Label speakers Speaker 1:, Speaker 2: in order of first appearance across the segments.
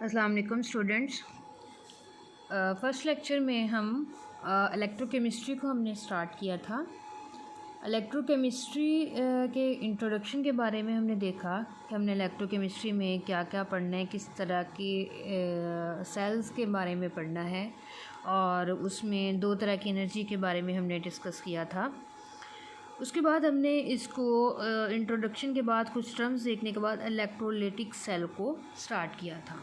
Speaker 1: अस्सलाम वालेकुम students. First lecture में हम इलेक्ट्रोकेमिस्ट्री को हमने स्टार्ट किया था। इलेक्ट्रोकेमिस्ट्री के इंट्रोडक्शन के बारे में हमने देखा कि हमने इलेक्ट्रोकेमिस्ट्री में क्या क्या पढ़ना है, किस तरह की सेल्स के बारे में पढ़ना है, और उसमें दो तरह की एनर्जी के बारे में हमने डिस्कस किया था। उसके बाद हमने इसको इंट्रोडक्शन के बाद कुछ टर्म्स देखने के बाद इलेक्ट्रोलाइटिक सेल को स्टार्ट किया था।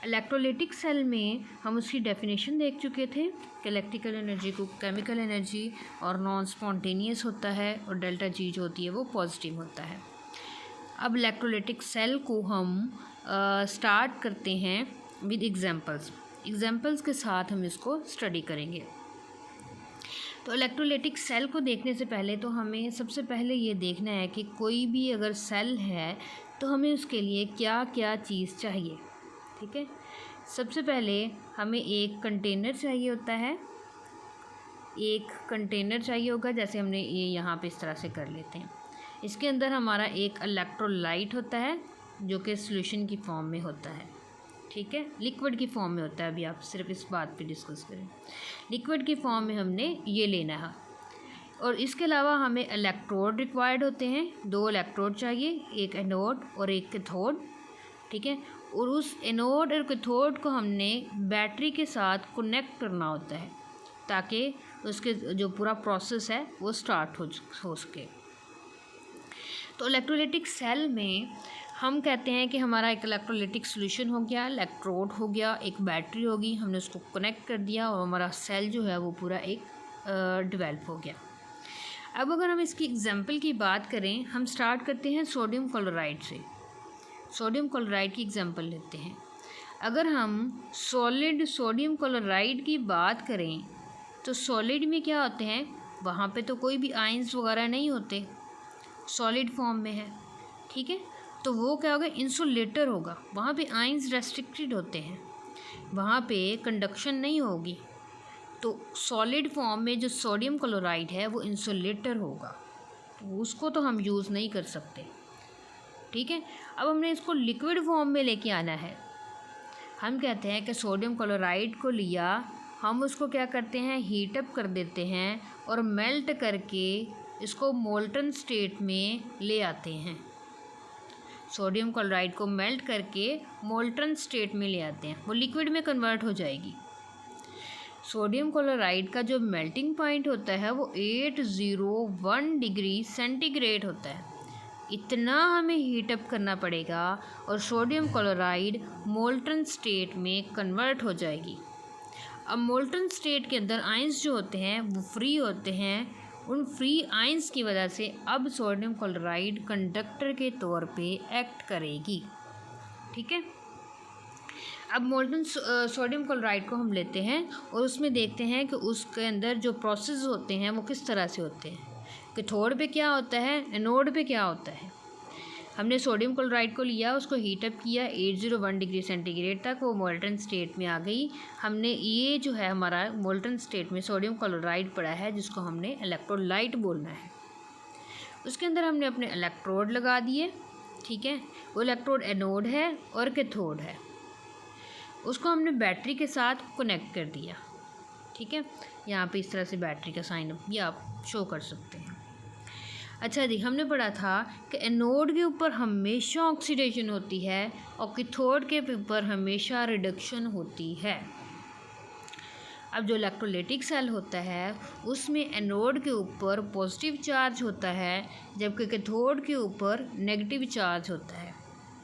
Speaker 1: इलेक्ट्रोलाइटिक सेल में हम उसकी डेफिनेशन देख चुके थे कि इलेक्ट्रिकल एनर्जी को केमिकल एनर्जी और नॉन स्पॉन्टेनियस होता है, और डेल्टा जी जो होती है वो पॉजिटिव होता है। अब इलेक्ट्रोलाइटिक सेल को हम स्टार्ट करते हैं विद एग्जांपल्स के साथ हम इसको स्टडी करेंगे। तो इलेक्ट्रोलाइटिक सेल को देखने से पहले तो हमें सबसे पहले ये देखना है कि कोई भी अगर सेल है तो हमें उसके लिए क्या क्या चीज़ चाहिए। ठीक है, सबसे पहले हमें एक कंटेनर चाहिए होता है। एक कंटेनर चाहिए होगा, जैसे हमने ये यहाँ पे इस तरह से कर लेते हैं। इसके अंदर हमारा एक इलेक्ट्रोलाइट होता है जो कि सॉल्यूशन की फॉर्म में होता है। ठीक है, लिक्विड की फॉर्म में होता है। अभी आप सिर्फ इस बात पे डिस्कस करें, लिक्विड की फॉर्म में हमने ये लेना है। और इसके अलावा हमें इलेक्ट्रोड रिक्वायर्ड होते हैं। दो इलेक्ट्रोड चाहिए, एक एनोड और एक कैथोड। ठीक है, और उस एनोड और कैथोड को हमने बैटरी के साथ कनेक्ट करना होता है ताकि उसके जो पूरा प्रोसेस है वो स्टार्ट हो सके। तो इलेक्ट्रोलाइटिक सेल में हम कहते हैं कि हमारा एक इलेक्ट्रोलाइटिक सॉल्यूशन हो गया, इलेक्ट्रोड हो गया, एक बैटरी होगी, हमने उसको कनेक्ट कर दिया और हमारा सेल जो है वो पूरा एक डेवलप हो गया। अब अगर हम इसकी एग्जांपल की बात करें, हम स्टार्ट करते हैं सोडियम क्लोराइड से। सोडियम क्लोराइड की एग्जांपल लेते हैं। अगर हम सॉलिड सोडियम क्लोराइड की बात करें तो सॉलिड में क्या होते हैं, वहाँ पे तो कोई भी आयंस वगैरह नहीं होते, सॉलिड फॉर्म में है। ठीक है, तो वो क्या होगा, इंसुलेटर होगा। वहाँ पे आयंस रेस्ट्रिक्टेड होते हैं, वहाँ पे कंडक्शन नहीं होगी। तो सॉलिड फॉर्म में जो सोडियम क्लोराइड है वो इंसुलेटर होगा, तो उसको तो हम यूज़ नहीं कर सकते। ठीक है, अब हमने इसको लिक्विड फॉर्म में लेके आना है। हम कहते हैं कि सोडियम क्लोराइड को लिया, हम उसको क्या करते हैं, हीट अप कर देते हैं और मेल्ट करके इसको मोल्टन स्टेट में ले आते हैं। सोडियम क्लोराइड को मेल्ट करके मोल्टन स्टेट में ले आते हैं, वो लिक्विड में कन्वर्ट हो जाएगी। सोडियम क्लोराइड का जो मेल्टिंग पॉइंट होता है वो 801 डिग्री सेंटीग्रेड होता है। इतना हमें हीटअप करना पड़ेगा और सोडियम क्लोराइड मोल्टन स्टेट में कन्वर्ट हो जाएगी। अब मोल्टन स्टेट के अंदर आयंस जो होते हैं वो फ्री होते हैं। उन फ्री आयंस की वजह से अब सोडियम क्लोराइड कंडक्टर के तौर पे एक्ट करेगी। ठीक है, अब मोल्टन सोडियम क्लोराइड को हम लेते हैं और उसमें देखते हैं कि उसके अंदर जो प्रोसेस होते हैं वो किस तरह से होते हैं। कैथोड पे क्या होता है, एनोड पे क्या होता है। हमने सोडियम क्लोराइड को लिया, उसको हीटअप किया 801 डिग्री सेंटीग्रेड तक, वो मोल्टन स्टेट में आ गई। हमने ये जो है हमारा मोल्टन स्टेट में सोडियम क्लोराइड पड़ा है जिसको हमने इलेक्ट्रोलाइट बोलना है। उसके अंदर हमने अपने इलेक्ट्रोड लगा दिए। ठीक है, वो इलेक्ट्रोड एनोड है और कैथोड है, उसको हमने बैटरी के साथ कनेक्ट कर दिया। ठीक है, यहाँ पे इस तरह से बैटरी का साइन भी आप शो कर सकते हैं। अच्छा जी, हमने पढ़ा था कि एनोड के ऊपर हमेशा ऑक्सीडेशन होती है और कैथोड के ऊपर हमेशा रिडक्शन होती है। अब जो इलेक्ट्रोलाइटिक सेल होता है उसमें एनोड के ऊपर पॉजिटिव चार्ज होता है जबकि कैथोड के ऊपर नेगेटिव चार्ज होता है।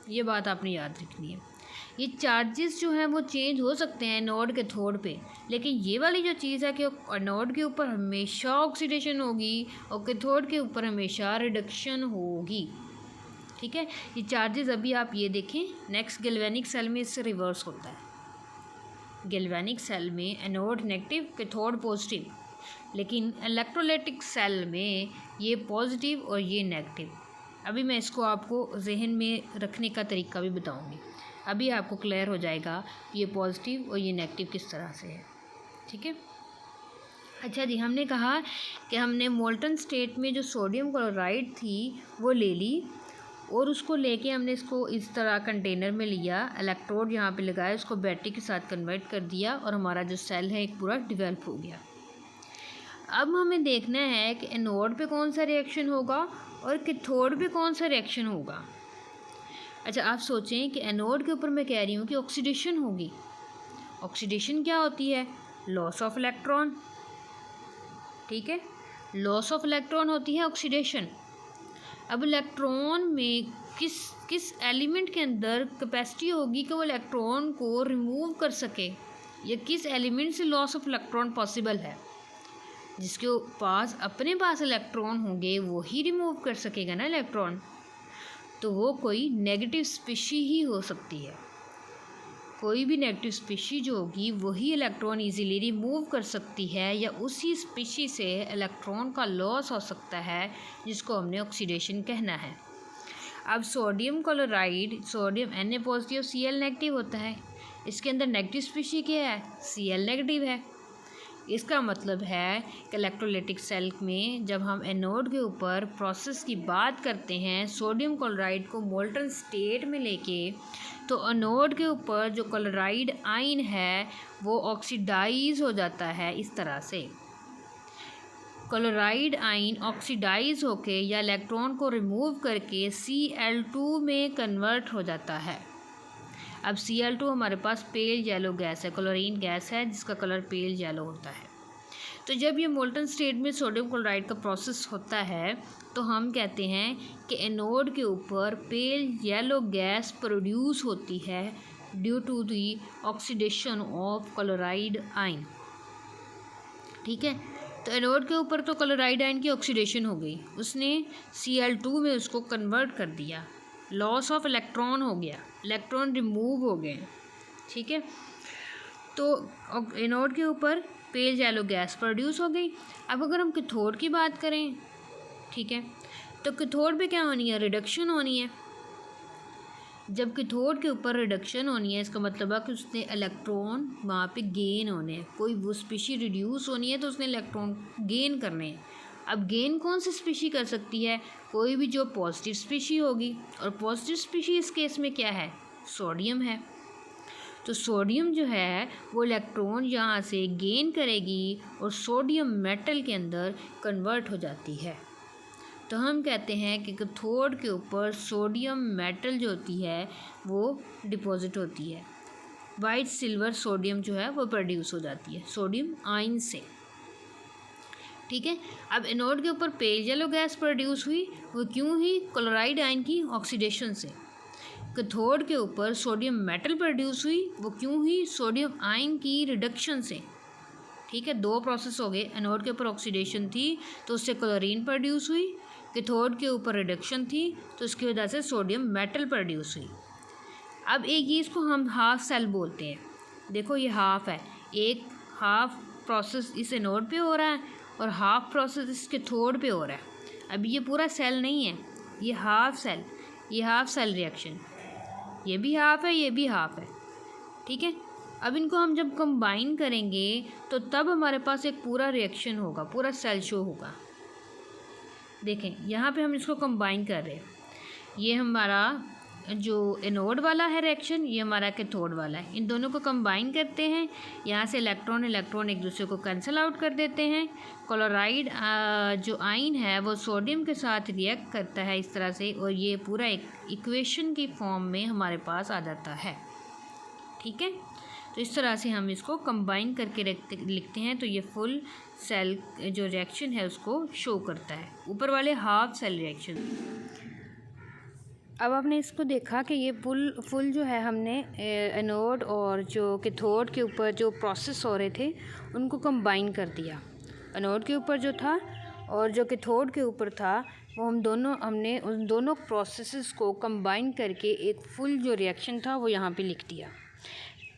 Speaker 1: ये बात आपने याद रखनी है। ये चार्जेस जो हैं वो चेंज हो सकते हैं एनोड कैथोड पे, लेकिन ये वाली जो चीज़ है कि एनोड के ऊपर हमेशा ऑक्सीडेशन होगी और कैथोड के ऊपर हमेशा रिडक्शन होगी। ठीक है, ये चार्जेस अभी आप ये देखें, नेक्स्ट गैल्वेनिक सेल में इससे रिवर्स होता है। गैल्वेनिक सेल में एनोड नेगेटिव, कैथोड पॉजिटिव, लेकिन इलेक्ट्रोलाइटिक सेल में ये पॉजिटिव और ये नेगेटिव। अभी मैं इसको आपको जहन में रखने का तरीका भी बताऊँगी। अभी आपको क्लियर हो जाएगा ये पॉजिटिव और ये नेगेटिव किस तरह से है। ठीक है, अच्छा जी, हमने कहा कि हमने मोल्टन स्टेट में जो सोडियम क्लोराइड थी वो ले ली, और उसको लेके हमने इसको इस तरह कंटेनर में लिया, इलेक्ट्रोड यहाँ पे लगाया, उसको बैटरी के साथ कन्वर्ट कर दिया और हमारा जो सेल है एक पूरा डेवलप हो गया। अब हमें देखना है कि एनोड पे कौन सा रिएक्शन होगा और कैथोड पे कौन सा रिएक्शन होगा। अच्छा, आप सोचें कि एनोड के ऊपर मैं कह रही हूँ कि ऑक्सीडेशन होगी। ऑक्सीडेशन क्या होती है? Loss of electron. ठीक है, लॉस ऑफ इलेक्ट्रॉन होती है ऑक्सीडेशन। अब इलेक्ट्रॉन में किस एलिमेंट के अंदर कैपेसिटी होगी कि वो इलेक्ट्रॉन को रिमूव कर सके, या किस एलिमेंट से लॉस ऑफ इलेक्ट्रॉन पॉसिबल है? जिसके अपने पास इलेक्ट्रॉन होंगे वो ही रिमूव कर सकेगा ना इलेक्ट्रॉन। तो वो कोई नेगेटिव स्पीशी ही हो सकती है। कोई भी नेगेटिव स्पीशी जो होगी वही इलेक्ट्रॉन इजीली रिमूव कर सकती है, या उसी स्पीशी से इलेक्ट्रॉन का लॉस हो सकता है, जिसको हमने ऑक्सीडेशन कहना है। अब sodium chloride, sodium Na positive Cl negative होता है। इसके अंदर नेगेटिव स्पीशी क्या है? Cl नेगेटिव है। इसका मतलब है कि इलेक्ट्रोलाइटिक सेल में जब हम एनोड के ऊपर प्रोसेस की बात करते हैं सोडियम क्लोराइड को मोल्टन स्टेट में लेके, तो एनोड के ऊपर जो क्लोराइड आयन है वो ऑक्सीडाइज हो जाता है। इस तरह से क्लोराइड आयन ऑक्सीडाइज होके या इलेक्ट्रॉन को रिमूव करके Cl2 में कन्वर्ट हो जाता है। अब Cl2 हमारे पास पेल येलो गैस है, क्लोरीन गैस है जिसका कलर पेल येलो होता है। तो जब ये मोल्टन स्टेट में सोडियम क्लोराइड का प्रोसेस होता है तो हम कहते हैं कि एनोड के ऊपर पेल येलो गैस प्रोड्यूस होती है due to the oxidation of chloride ion. ठीक है, तो एनोड के ऊपर तो क्लोराइड आयन की ऑक्सीडेशन हो गई, उसने Cl2 में उसको कन्वर्ट कर दिया, लॉस ऑफ इलेक्ट्रॉन हो गया, इलेक्ट्रॉन रिमूव हो गए। ठीक है, तो एनोड के ऊपर पेल येलो गैस प्रोड्यूस हो गई। अब अगर हम कैथोड की बात करें, ठीक है, तो कैथोड पे क्या होनी है? रिडक्शन होनी है। जब कैथोड के ऊपर रिडक्शन होनी है इसका मतलब है कि उसने इलेक्ट्रॉन वहाँ पे गेन होने हैं। कोई वो स्पीशी रिड्यूस होनी है तो उसने इलेक्ट्रॉन गेन करने हैं। अब गेन कौन सी स्पीशी कर सकती है? कोई भी जो पॉजिटिव स्पीशी होगी, और पॉजिटिव स्पीशी इस केस में क्या है? सोडियम है। तो सोडियम जो है वो इलेक्ट्रॉन यहाँ से गेन करेगी और सोडियम मेटल के अंदर कन्वर्ट हो जाती है। तो हम कहते हैं कि कैथोड के ऊपर सोडियम मेटल जो होती है वो डिपॉजिट होती है। वाइट सिल्वर सोडियम जो है वो प्रोड्यूस हो जाती है सोडियम आयन से। ठीक है, अब एनोड के ऊपर पेल येलो गैस प्रोड्यूस हुई, वो क्यों हुई? क्लोराइड आयन की ऑक्सीडेशन से। कैथोड के ऊपर सोडियम मेटल प्रोड्यूस हुई, वो क्यों हुई? सोडियम आयन की रिडक्शन से। ठीक है, दो प्रोसेस हो गए। एनोड के ऊपर ऑक्सीडेशन थी तो उससे क्लोरीन प्रोड्यूस हुई, कैथोड के ऊपर रिडक्शन थी तो उसकी वजह से सोडियम मेटल प्रोड्यूस हुई। अब एक ये इसको हम हाफ सेल बोलते हैं। देखो ये हाफ है, एक हाफ प्रोसेस इस एनोड पे हो रहा है और हाफ प्रोसेस इस कैथोड पे हो रहा है। अब ये पूरा सेल नहीं है, ये हाफ सेल, ये हाफ सेल रिएक्शन, ये भी हाफ है, ये भी हाफ है। ठीक है, अब इनको हम जब कंबाइन करेंगे तो तब हमारे पास एक पूरा रिएक्शन होगा, पूरा सेल शो होगा। देखें यहाँ पे हम इसको कंबाइन कर रहे हैं, ये हमारा जो एनोड वाला है रिएक्शन, ये हमारा कैथोड वाला है। इन दोनों को कंबाइन करते हैं, यहाँ से इलेक्ट्रॉन एक दूसरे को कैंसिल आउट कर देते हैं। क्लोराइड जो आयन है वो सोडियम के साथ रिएक्ट करता है इस तरह से, और ये पूरा एक इक्वेशन की फॉर्म में हमारे पास आ जाता है। ठीक है, तो इस तरह से हम इसको कंबाइन करके लिखते हैं, तो ये फुल सेल जो रिएक्शन है उसको शो करता है, ऊपर वाले हाफ सेल रिएक्शन। अब आपने इसको देखा कि ये फुल जो है हमने एनोड और जो कैथोड के ऊपर जो प्रोसेस हो रहे थे उनको कंबाइन कर दिया। एनोड के ऊपर जो था और जो कैथोड के ऊपर था वो हमने उन दोनों प्रोसेसेस को कंबाइन करके एक फुल जो रिएक्शन था वो यहाँ पे लिख दिया।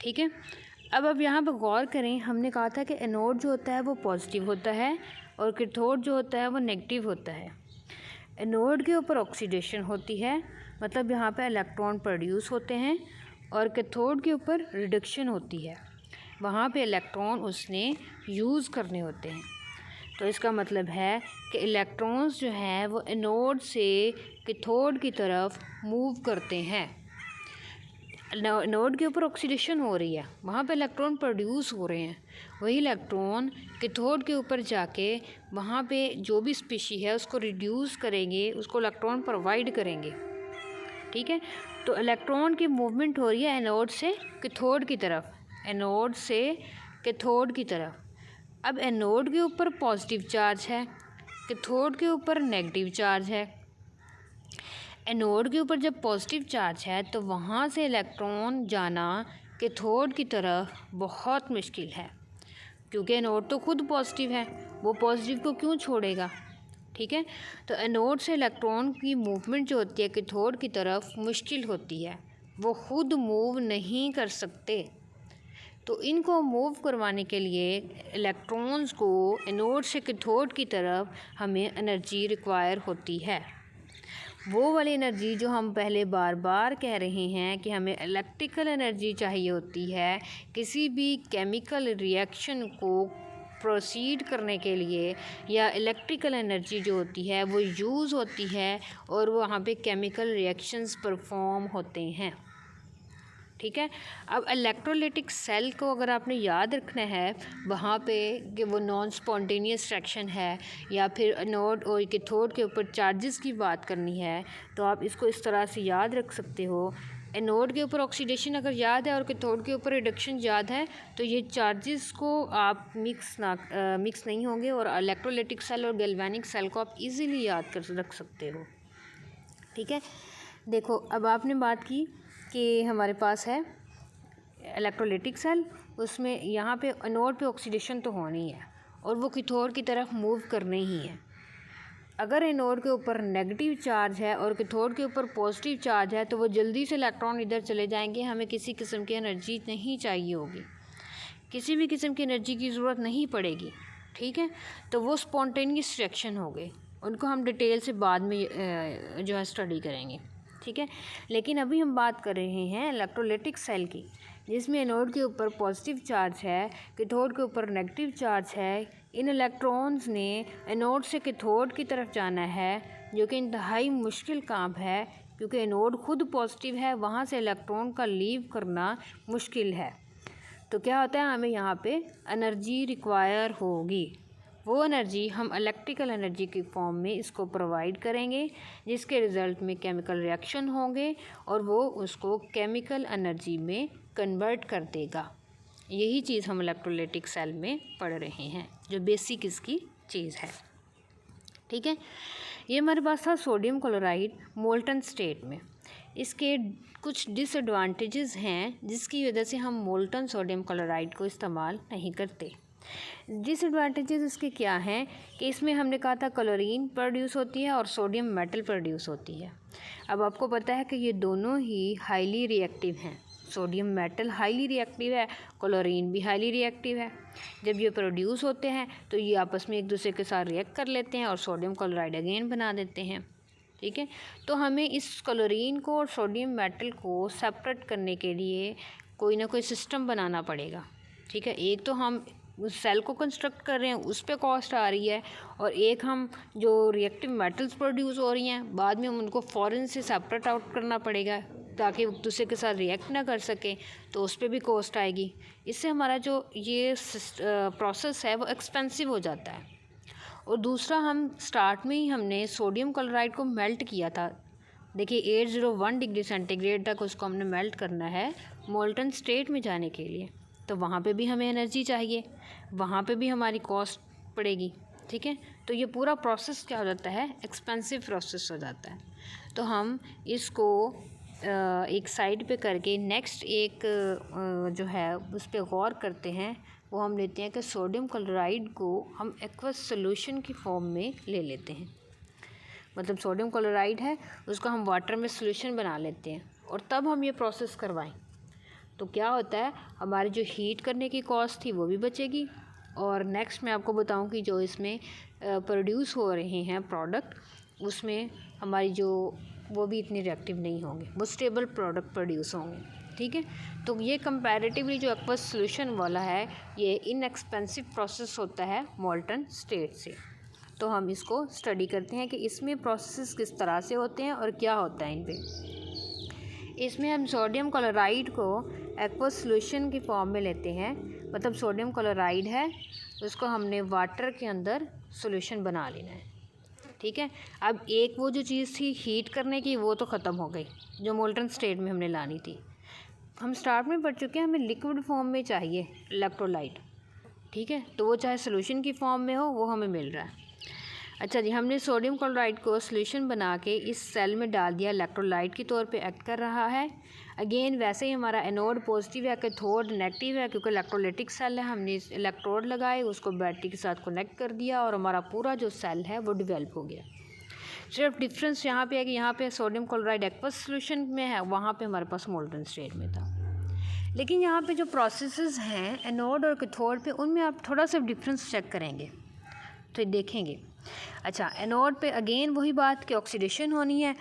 Speaker 1: ठीक है, अब यहाँ पर गौर करें, हमने कहा था कि एनोड जो होता है वो पॉजिटिव होता है और कैथोड जो होता है वो नेगेटिव होता है। एनोड के ऊपर ऑक्सीडेशन होती है, मतलब यहाँ पे इलेक्ट्रॉन प्रोड्यूस होते हैं, और कैथोड के ऊपर रिडक्शन होती है, वहाँ पे इलेक्ट्रॉन उसने यूज़ करने होते हैं। तो इसका मतलब है कि इलेक्ट्रॉन्स जो है वो एनोड से कैथोड की तरफ मूव करते हैं। एनोड के ऊपर ऑक्सीडेशन हो रही है, वहाँ पे इलेक्ट्रॉन प्रोड्यूस हो रहे हैं, वही इलेक्ट्रॉन कैथोड के ऊपर जाके वहाँ पे जो भी स्पीशी है उसको रिड्यूस करेंगे, उसको इलेक्ट्रॉन प्रोवाइड करेंगे। ठीक है, तो इलेक्ट्रॉन की मूवमेंट हो रही है एनोड से कैथोड की तरफ, एनोड से कैथोड की तरफ। अब एनोड के ऊपर पॉजिटिव चार्ज है, कैथोड के ऊपर नेगेटिव चार्ज है। एनोड के ऊपर जब पॉजिटिव चार्ज है तो वहाँ से इलेक्ट्रॉन जाना कैथोड की तरफ बहुत मुश्किल है, क्योंकि एनोड तो खुद पॉजिटिव है, वो पॉजिटिव को क्यों छोड़ेगा। ठीक है, तो एनोड से इलेक्ट्रॉन की मूवमेंट जो होती है कैथोड की तरफ मुश्किल होती है, वो खुद मूव नहीं कर सकते। तो इनको मूव करवाने के लिए इलेक्ट्रॉन्स को एनोड से कैथोड की तरफ हमें एनर्जी रिक्वायर होती है। वो वाली एनर्जी जो हम पहले बार बार कह रहे हैं कि हमें इलेक्ट्रिकल एनर्जी चाहिए होती है किसी भी केमिकल रिएक्शन को प्रोसीड करने के लिए, या इलेक्ट्रिकल एनर्जी जो होती है वो यूज़ होती है और वहाँ पे केमिकल रिएक्शंस परफॉर्म होते हैं। ठीक है, अब इलेक्ट्रोलिटिक सेल को अगर आपने याद रखना है वहाँ पे कि वो नॉन स्पॉन्टेनियस रिएक्शन है या फिर एनोड और कैथोड के ऊपर चार्जेस की बात करनी है, तो आप इसको इस तरह से याद रख सकते हो। एनोड के ऊपर ऑक्सीडेशन अगर याद है और कैथोड के ऊपर रिडक्शन याद है तो ये चार्जेस को आप मिक्स नहीं होंगे और इलेक्ट्रोलिटिक सेल और गैल्वेनिक सेल को आप इजीली याद कर रख सकते हो। ठीक है, देखो अब आपने बात की कि हमारे पास है इलेक्ट्रोलिटिक सेल, उसमें यहाँ पे एनोड पे ऑक्सीडेशन तो होनी है और वो कैथोड की तरफ मूव करने ही है। अगर एनोड के ऊपर नेगेटिव चार्ज है और कैथोड के ऊपर पॉजिटिव चार्ज है तो वो जल्दी से इलेक्ट्रॉन इधर चले जाएंगे, हमें किसी किस्म की एनर्जी नहीं चाहिए होगी, किसी भी किस्म की एनर्जी की ज़रूरत नहीं पड़ेगी। ठीक है, तो वो स्पॉन्टेनियस रिएक्शन हो गए, उनको हम डिटेल से बाद में जो है स्टडी करेंगे। ठीक है, लेकिन अभी हम बात कर रहे हैं इलेक्ट्रोलिटिक सेल की, जिसमें एनोड के ऊपर पॉजिटिव चार्ज है, कैथोड के ऊपर नेगेटिव चार्ज है। इन इलेक्ट्रॉन्स ने एनोड से कैथोड की तरफ जाना है, जो कि इंतहाई मुश्किल काम है, क्योंकि एनोड खुद पॉजिटिव है, वहाँ से इलेक्ट्रॉन का लीव करना मुश्किल है। तो क्या होता है, हमें यहाँ पे एनर्जी रिक्वायर होगी, वो एनर्जी हम इलेक्ट्रिकल एनर्जी की फॉर्म में इसको प्रोवाइड करेंगे, जिसके रिज़ल्ट में केमिकल रिएक्शन होंगे और वो उसको केमिकल एनर्जी में कन्वर्ट कर देगा। यही चीज़ हम इलेक्ट्रोलिटिक सेल में पढ़ रहे हैं, जो बेसिक इसकी चीज़ है। ठीक है, ये हमारे पास था सोडियम क्लोराइड मोल्टन स्टेट में। इसके कुछ डिसएडवांटेजेस हैं जिसकी वजह से हम मोल्टन सोडियम क्लोराइड को इस्तेमाल नहीं करते। डिसएडवांटेजेस इसके क्या हैं कि इसमें हमने कहा था क्लोरीन प्रोड्यूस होती है और सोडियम मेटल प्रोड्यूस होती है। अब आपको पता है कि ये दोनों ही हाईली रिएक्टिव हैं, सोडियम मेटल हाईली रिएक्टिव है, क्लोरीन भी हाईली रिएक्टिव है। जब ये प्रोड्यूस होते हैं तो ये आपस में एक दूसरे के साथ रिएक्ट कर लेते हैं और सोडियम क्लोराइड अगेन बना देते हैं। ठीक है, तो हमें इस क्लोरीन को और सोडियम मेटल को सेपरेट करने के लिए कोई ना कोई सिस्टम बनाना पड़ेगा। ठीक है, एक तो हम उस सेल को कंस्ट्रक्ट कर रहे हैं, उस पर कॉस्ट आ रही है, और एक हम जो रिएक्टिव मेटल्स प्रोड्यूस हो रही हैं बाद में हम उनको फ़ौरन से सेपरेट आउट करना पड़ेगा ताकि एक दूसरे के साथ रिएक्ट ना कर सके, तो उस पर भी कॉस्ट आएगी। इससे हमारा जो ये प्रोसेस है वो एक्सपेंसिव हो जाता है। और दूसरा, हम स्टार्ट में ही हमने सोडियम क्लोराइड को मेल्ट किया था, देखिए 801 डिग्री सेंटीग्रेड तक उसको हमने मेल्ट करना है मोल्टन स्टेट में जाने के लिए, तो वहाँ पे भी हमें एनर्जी चाहिए, वहाँ पे भी हमारी कॉस्ट पड़ेगी। ठीक है, तो ये पूरा प्रोसेस क्या हो जाता है, एक्सपेंसिव प्रोसेस हो जाता है। तो हम इसको एक साइड पे करके नेक्स्ट एक जो है उस पर गौर करते हैं। वो हम लेते हैं कि सोडियम क्लोराइड को हम एक्वस सॉल्यूशन की फॉर्म में ले लेते हैं, मतलब सोडियम क्लोराइड है उसको हम वाटर में सॉल्यूशन बना लेते हैं और तब हम ये प्रोसेस करवाएं। तो क्या होता है, हमारी जो हीट करने की कॉस्ट थी वो भी बचेगी, और नेक्स्ट मैं आपको बताऊं कि जो इसमें प्रोड्यूस हो रहे हैं प्रोडक्ट, उसमें हमारी जो वो भी इतने रिएक्टिव नहीं होंगे, वो स्टेबल प्रोडक्ट प्रोड्यूस होंगे। ठीक है, तो ये कंपैरेटिवली जो एक्वस सॉल्यूशन वाला है ये इनएक्सपेंसिव प्रोसेस होता है मोल्टन स्टेट से। तो हम इसको स्टडी करते हैं कि इसमें प्रोसेस किस तरह से होते हैं और क्या होता है इन पे। इसमें हम सोडियम क्लोराइड को एक्वस सॉल्यूशन की फॉर्म में लेते हैं, मतलब सोडियम क्लोराइड है उसको हमने वाटर के अंदर सॉल्यूशन बना लेना है। ठीक है, अब एक वो जो चीज़ थी हीट करने की वो तो ख़त्म हो गई, जो मोल्टन स्टेट में हमने लानी थी। हम स्टार्ट में पढ़ चुके हैं, हमें लिक्विड फॉर्म में चाहिए इलेक्ट्रोलाइट। ठीक है, तो वो चाहे सोल्यूशन की फॉर्म में हो वो हमें मिल रहा है। अच्छा जी, हमने सोडियम क्लोराइड को सोल्यूशन बना के इस सेल में डाल दिया, इलेक्ट्रोलाइट के तौर पे एक्ट कर रहा है। अगेन वैसे ही हमारा एनोड पॉजिटिव है, कैथोड नेगेटिव है, क्योंकि इलेक्ट्रोलाइटिक सेल है। हमने इलेक्ट्रोड लगाए, उसको बैटरी के साथ कनेक्ट कर दिया और हमारा पूरा जो सेल है वो डेवलप हो गया। सिर्फ डिफरेंस यहाँ पे है कि यहाँ पे सोडियम क्लोराइड एक्वस सॉल्यूशन में है, वहाँ पे हमारे पास मोल्टन स्टेट में था। लेकिन यहाँ पे जो प्रोसेसेस हैं एनोड और कैथोड पे, उनमें आप थोड़ा सा डिफरेंस चेक करेंगे तो देखेंगे। अच्छा, एनोड पे अगेन वही बात कि ऑक्सीडेशन होनी है।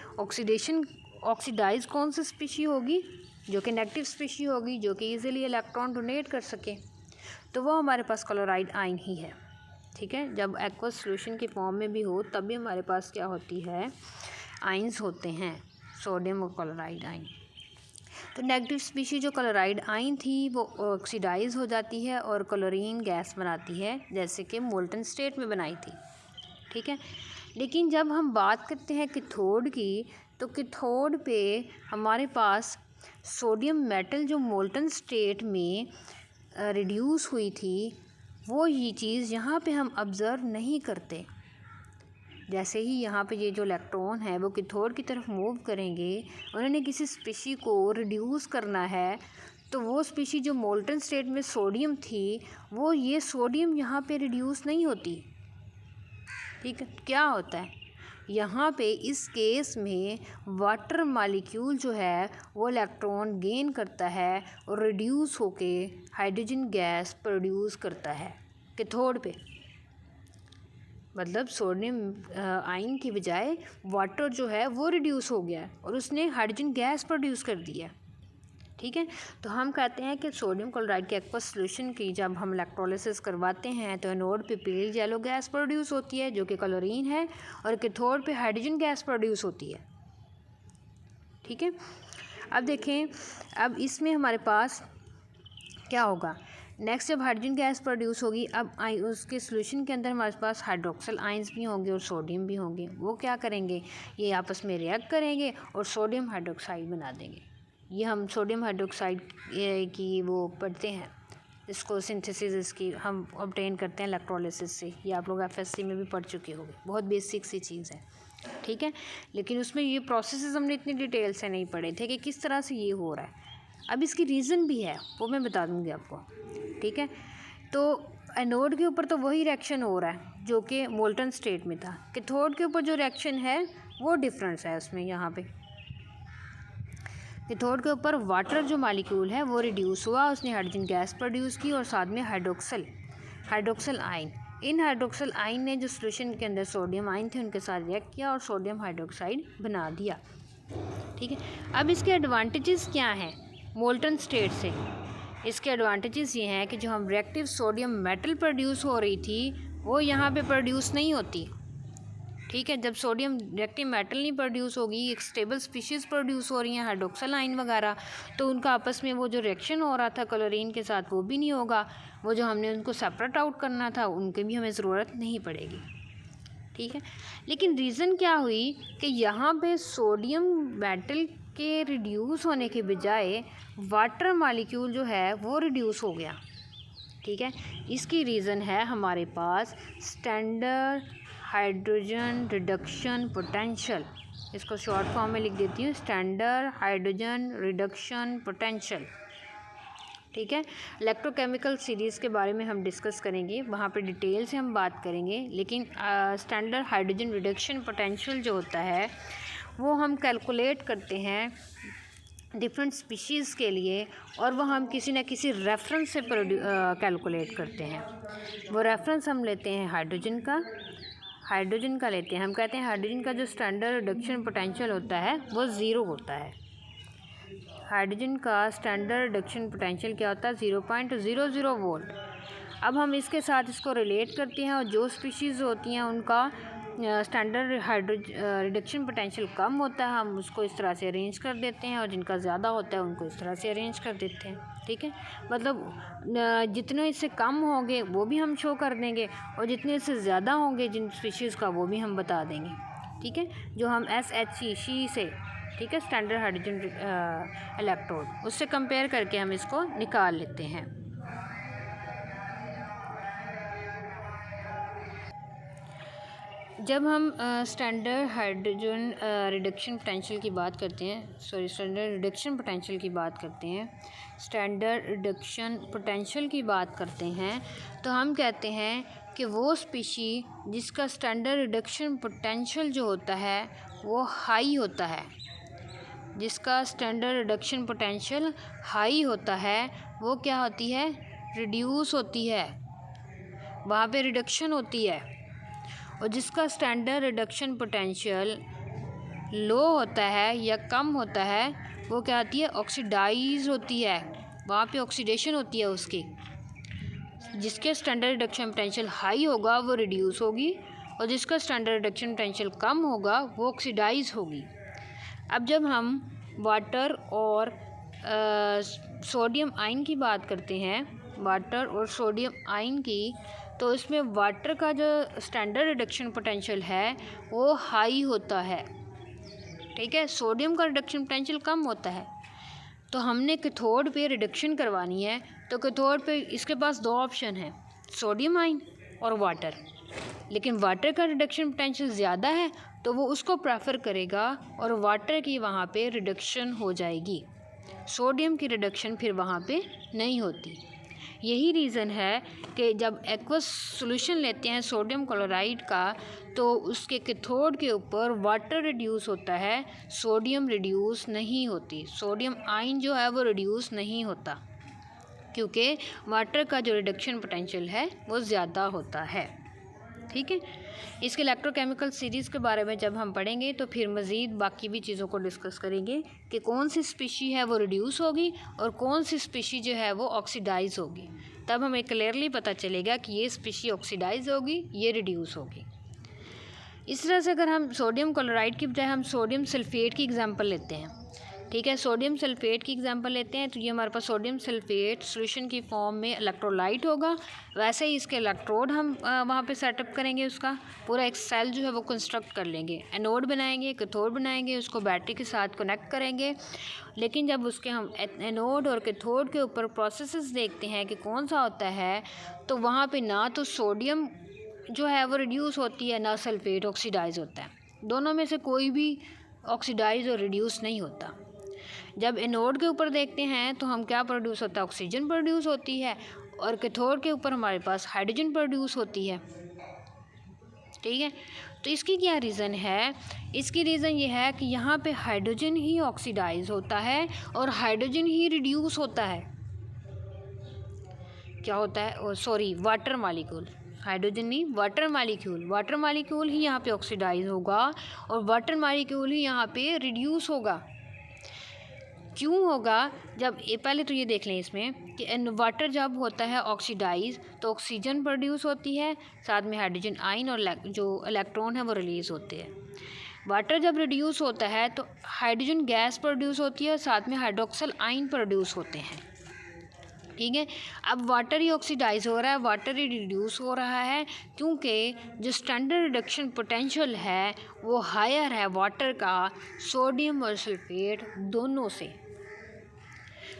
Speaker 1: ऑक्सीडाइज कौन सी स्पीशी होगी, जो कि नेगेटिव स्पीशी होगी, जो कि इजीली इलेक्ट्रॉन डोनेट कर सके, तो वो हमारे पास क्लोराइड आयन ही है। ठीक है, जब एक्वस सॉल्यूशन की फॉर्म में भी हो तब भी हमारे पास क्या होती है, आइंस होते हैं, सोडियम और क्लोराइड आयन। तो नेगेटिव स्पीशी जो क्लोराइड आयन थी वो ऑक्सीडाइज हो जाती है और क्लोरीन गैस बनाती है, जैसे कि मोल्टन स्टेट में बनाई थी। ठीक है, लेकिन जब हम बात करते हैं कैथोड की, तो कैथोड पे हमारे पास सोडियम मेटल जो मोल्टन स्टेट में रिड्यूस हुई थी, वो ये चीज़ यहाँ पे हम ऑब्ज़र्व नहीं करते। जैसे ही यहाँ पे ये जो इलेक्ट्रॉन है वो कैथोड की तरफ मूव करेंगे, उन्होंने किसी स्पीशी को रिड्यूस करना है, तो वो स्पीशी जो मोल्टन स्टेट में सोडियम थी, वो ये सोडियम यहाँ पे रिड्यूस नहीं होती। ठीक है, क्या होता है यहाँ पे, इस केस में वाटर मॉलिक्यूल जो है वो इलेक्ट्रॉन गेन करता है और रिड्यूस होके हाइड्रोजन गैस प्रोड्यूस करता है कैथोड पे। मतलब सोडियम आयन की बजाय वाटर जो है वो रिड्यूस हो गया और उसने हाइड्रोजन गैस प्रोड्यूस कर दिया। ठीक है, तो हम कहते हैं कि सोडियम क्लोराइड के एक्वस सॉल्यूशन की जब हम इलेक्ट्रोलिसिस करवाते हैं तो एनोड पे पील येलो गैस प्रोड्यूस होती है जो कि क्लोरीन है, और कैथोड पे हाइड्रोजन गैस प्रोड्यूस होती है। ठीक है, अब देखें, अब इसमें हमारे पास क्या होगा, नेक्स्ट जब हाइड्रोजन गैस प्रोड्यूस होगी, अब उसके सॉल्यूशन के अंदर हमारे पास हाइड्रोक्सिल आयंस भी होंगे और सोडियम भी होंगे। वो क्या करेंगे, ये आपस में रिएक्ट करेंगे और सोडियम हाइड्रोक्साइड बना देंगे। ये हम सोडियम हाइड्रोक्साइड की वो पढ़ते हैं, इसको सिंथेसिस इसकी हम ऑब्टेन करते हैं इलेक्ट्रोलिसिस से। ये आप लोग एफएससी में भी पढ़ चुके होंगे, बहुत बेसिक सी चीज़ है। ठीक है, लेकिन उसमें ये प्रोसेसेस हमने इतनी डिटेल से नहीं पढ़े थे कि किस तरह से ये हो रहा है। अब इसकी रीज़न भी है, वो मैं बता दूँगी आपको। ठीक है, तो एनोड के ऊपर तो वही रिएक्शन हो रहा है जो कि मोल्टन स्टेट में था। कैथोड के ऊपर जो रिएक्शन है वो डिफरेंस है उसमें। यहाँ पे कैथोड के ऊपर वाटर जो मॉलिक्यूल है वो रिड्यूस हुआ, उसने हाइड्रोजन गैस प्रोड्यूस की और साथ में हाइड्रोक्सिल आयन। इन हाइड्रोक्सिल आयन ने जो सॉल्यूशन के अंदर सोडियम आयन थे उनके साथ रिएक्ट किया और सोडियम हाइड्रोक्साइड बना दिया। ठीक है, अब इसके एडवांटेजेस क्या हैं मोल्टन स्टेट से? इसके एडवांटेजेस ये हैं कि जो हम रिएक्टिव सोडियम मेटल प्रोड्यूस हो रही थी वो यहाँ पे प्रोड्यूस नहीं होती। ठीक है, जब सोडियम रिएक्टिव मेटल नहीं प्रोड्यूस होगी, एक स्टेबल स्पीशीज़ प्रोड्यूस हो रही हैं हाइड्रोक्सिल आयन वगैरह, तो उनका आपस में वो जो रिएक्शन हो रहा था क्लोरीन के साथ वो भी नहीं होगा। वो जो हमने उनको सेपरेट आउट करना था उनकी भी हमें ज़रूरत नहीं पड़ेगी। ठीक है, लेकिन रीज़न क्या हुई कि यहाँ पे सोडियम मेटल के रिड्यूस होने के बजाय वाटर मॉलिक्यूल जो है वो रिड्यूस हो गया। ठीक है, इसकी रीज़न है हमारे पास स्टैंडर्ड हाइड्रोजन रिडक्शन पोटेंशियल। इसको शॉर्ट फॉर्म में लिख देती हूँ, स्टैंडर्ड हाइड्रोजन रिडक्शन पोटेंशियल। ठीक है, इलेक्ट्रोकेमिकल सीरीज़ के बारे में हम डिस्कस करेंगे, वहाँ पे डिटेल से हम बात करेंगे। लेकिन स्टैंडर्ड हाइड्रोजन रिडक्शन पोटेंशियल जो होता है वो हम कैलकुलेट करते हैं डिफरेंट स्पीशीज़ के लिए, और वो हम किसी न किसी रेफरेंस से कैलकुलेट करते हैं। वो रेफरेंस हम लेते हैं हाइड्रोजन का। हाइड्रोजन का लेते हैं, हम कहते हैं हाइड्रोजन का जो स्टैंडर्ड रिडक्शन पोटेंशियल होता है वो ज़ीरो होता है। हाइड्रोजन का स्टैंडर्ड रिडक्शन पोटेंशियल क्या होता है? 0.00 वोल्ट। अब हम इसके साथ इसको रिलेट करते हैं और जो स्पीशीज़ होती हैं उनका स्टैंडर्ड रिडक्शन पोटेंशियल कम होता है, हम उसको इस तरह से अरेंज कर देते हैं, और जिनका ज़्यादा होता है उनको इस तरह से अरेंज कर देते हैं। ठीक है, मतलब जितने इससे कम होंगे वो भी हम शो कर देंगे, और जितने इससे ज़्यादा होंगे जिन स्पीशीज़ का वो भी हम बता देंगे। ठीक है, जो हम SHC शी से, ठीक है, स्टैंडर्ड हाइड्रोजन इलेक्ट्रोड, उससे कंपेयर करके हम इसको निकाल लेते हैं। जब हम स्टैंडर्ड हाइड्रोजन रिडक्शन पोटेंशियल की बात करते हैं, स्टैंडर्ड रिडक्शन पोटेंशियल की बात करते हैं, स्टैंडर्ड रिडक्शन पोटेंशियल की बात करते हैं, तो हम कहते हैं कि वो स्पीशी जिसका स्टैंडर्ड रिडक्शन पोटेंशियल जो होता है वो हाई होता है, जिसका स्टैंडर्ड रिडक्शन पोटेंशियल हाई होता है, वो क्या होती है? रिड्यूस होती है, वहाँ पे रिडक्शन होती है। और जिसका स्टैंडर्ड रिडक्शन पोटेंशियल लो होता है या कम होता है, वो क्या होती है? ऑक्सीडाइज होती है, वहाँ पे ऑक्सीडेशन होती है उसकी। जिसके स्टैंडर्ड रिडक्शन पोटेंशियल हाई होगा वो रिड्यूस होगी, और जिसका स्टैंडर्ड रिडक्शन पोटेंशियल कम होगा वो ऑक्सीडाइज होगी। अब जब हम वाटर और सोडियम आयन की बात करते हैं, वाटर और सोडियम आयन की, तो इसमें वाटर का जो स्टैंडर्ड रिडक्शन पोटेंशियल है वो हाई होता है। ठीक है, सोडियम का रिडक्शन पोटेंशियल कम होता है। तो हमने कैथोड पे रिडक्शन करवानी है, तो कैथोड पे इसके पास दो ऑप्शन हैं, सोडियम आयन और वाटर। लेकिन वाटर का रिडक्शन पोटेंशियल ज़्यादा है तो वो उसको प्रेफर करेगा और वाटर की वहाँ पे रिडक्शन हो जाएगी, सोडियम की रिडक्शन फिर वहाँ पे नहीं होती। यही रीज़न है कि जब एक्वस सॉल्यूशन लेते हैं सोडियम क्लोराइड का, तो उसके कैथोड के ऊपर वाटर रिड्यूस होता है, सोडियम रिड्यूस नहीं होती, सोडियम आयन जो है वो रिड्यूस नहीं होता, क्योंकि वाटर का जो रिडक्शन पोटेंशियल है वो ज़्यादा होता है। ठीक है, इसके इलेक्ट्रोकेमिकल सीरीज़ के बारे में जब हम पढ़ेंगे तो फिर मज़ीद बाकी भी चीज़ों को डिस्कस करेंगे कि कौन सी स्पीशी है वो रिड्यूस होगी और कौन सी स्पीशी जो है वो ऑक्सीडाइज होगी। तब हमें क्लियरली पता चलेगा कि ये स्पीशी ऑक्सीडाइज होगी, ये रिड्यूस होगी। इस तरह से अगर हम सोडियम क्लोराइड की बजाय हम सोडियम सल्फेट की एग्जांपल लेते हैं, ठीक है, सोडियम सल्फेट की एग्जांपल लेते हैं, तो ये हमारे पास सोडियम सल्फेट सॉल्यूशन की फॉर्म में इलेक्ट्रोलाइट होगा। वैसे ही इसके इलेक्ट्रोड हम वहाँ पे सेटअप करेंगे, उसका पूरा एक सेल जो है वो कंस्ट्रक्ट कर लेंगे, एनोड बनाएंगे, कैथोड बनाएंगे, उसको बैटरी के साथ कनेक्ट करेंगे। लेकिन जब उसके हम एनोड और कैथोड के ऊपर प्रोसेसेस देखते हैं कि कौन सा होता है, तो वहाँ पर ना तो सोडियम जो है वो रिड्यूस होती है, ना सल्फेट ऑक्सीडाइज होता है। दोनों में से कोई भी ऑक्सीडाइज और रिड्यूस नहीं होता। जब एनोड के ऊपर देखते हैं तो हम क्या प्रोड्यूस होता है? ऑक्सीजन प्रोड्यूस होती है, और कैथोड के ऊपर हमारे पास हाइड्रोजन प्रोड्यूस होती है। ठीक है, तो इसकी क्या रीज़न है? इसकी रीज़न ये है कि यहाँ पे हाइड्रोजन ही ऑक्सीडाइज होता है और हाइड्रोजन ही रिड्यूस होता है। क्या होता है? सॉरी, वाटर मॉलिक्यूल, हाइड्रोजन नहीं, वाटर मॉलिक्यूल, वाटर मॉलिक्यूल ही यहाँ पे ऑक्सीडाइज होगा और वाटर मॉलिक्यूल ही यहाँ पे रिड्यूस होगा। क्यों होगा? जब पहले तो ये देख लें इसमें कि वाटर जब होता है ऑक्सीडाइज तो ऑक्सीजन प्रोड्यूस होती है, साथ में हाइड्रोजन आयन और जो इलेक्ट्रॉन है वो रिलीज़ होते हैं। वाटर जब रिड्यूस होता है तो हाइड्रोजन गैस प्रोड्यूस होती है और साथ में हाइड्रोक्सिल आयन प्रोड्यूस होते हैं। ठीक है, अब वाटर ही ऑक्सीडाइज हो रहा है, वाटर ही रिड्यूस हो रहा है, क्योंकि जो स्टैंडर्ड रिडक्शन पोटेंशियल है वो हायर है वाटर का सोडियम और सल्फेट दोनों से।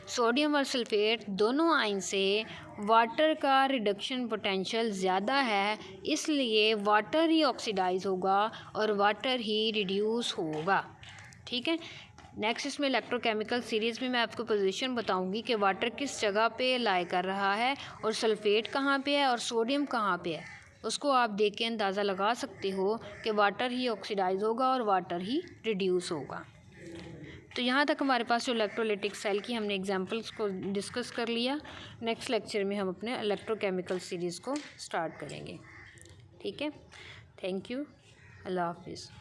Speaker 1: सोडियम और सल्फेट दोनों आयन से वाटर का रिडक्शन पोटेंशियल ज़्यादा है, इसलिए वाटर ही ऑक्सीडाइज होगा और वाटर ही रिड्यूस होगा। ठीक है, नेक्स्ट इसमें इलेक्ट्रोकेमिकल सीरीज़ में मैं आपको पोजीशन बताऊंगी कि वाटर किस जगह पे लाई कर रहा है और सल्फेट कहाँ पे है और सोडियम कहाँ पे है। उसको आप देख के अंदाज़ा लगा सकते हो कि वाटर ही ऑक्सीडाइज होगा और वाटर ही रिड्यूस होगा। तो यहाँ तक हमारे पास जो इलेक्ट्रोलाइटिक सेल की हमने एग्जांपल्स को डिस्कस कर लिया। नेक्स्ट लेक्चर में हम अपने इलेक्ट्रोकेमिकल सीरीज़ को स्टार्ट करेंगे। ठीक है, थैंक यू। अल्लाह हाफिज़।